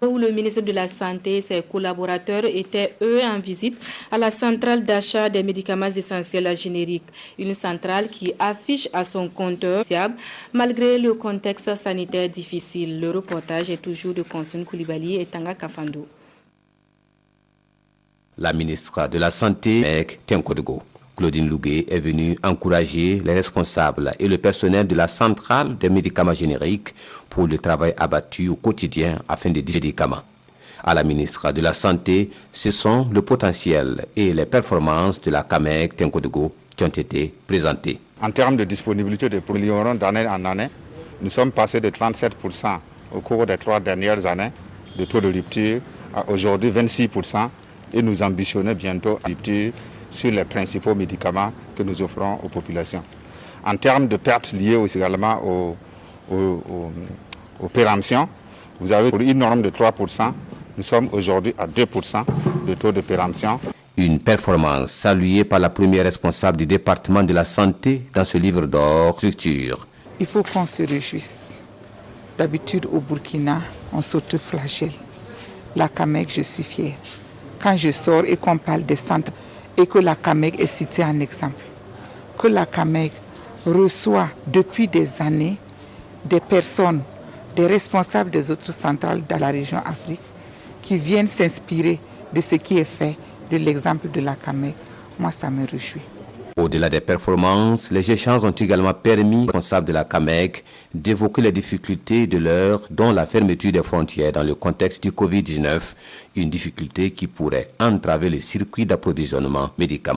Où le ministre de la Santé et ses collaborateurs étaient, eux, en visite à la centrale d'achat des médicaments essentiels génériques. Une centrale qui affiche à son compteur malgré le contexte sanitaire difficile. Le reportage est toujours de Consul Koulibaly et Tanga Kafando. La ministre de la Santé, Tenkodego, Claudine Lougué, est venue encourager les responsables et le personnel de la centrale des médicaments génériques pour le travail abattu au quotidien afin de distribuer des médicaments. À la ministre de la Santé, ce sont le potentiel et les performances de la CAMEC Tenkodego qui ont été présentées. En termes de disponibilité de produits d'année en année, nous sommes passés de 37% au cours des 3 dernières années de taux de rupture à aujourd'hui 26%. Et nous ambitionnons bientôt à rupture sur les principaux médicaments que nous offrons aux populations. En termes de pertes liées aussi également aux péremptions, vous avez pour une norme de 3%, nous sommes aujourd'hui à 2% de taux de péremption. Une performance saluée par la première responsable du département de la santé dans ce livre d'or structure. Il faut qu'on se réjouisse. D'habitude au Burkina, on s'autoflagelle. La CAMEC, je suis fière. Quand je sors et qu'on parle des centres et que la CAMEC est citée en exemple, que la CAMEC reçoit depuis des années des personnes, des responsables des autres centrales dans la région Afrique qui viennent s'inspirer de ce qui est fait, de l'exemple de la CAMEC, moi ça me réjouit. Au-delà des performances, les échanges ont également permis aux responsables de la CAMEC d'évoquer les difficultés de l'heure, dont la fermeture des frontières dans le contexte du Covid-19, une difficulté qui pourrait entraver le circuit d'approvisionnement médicamenteux.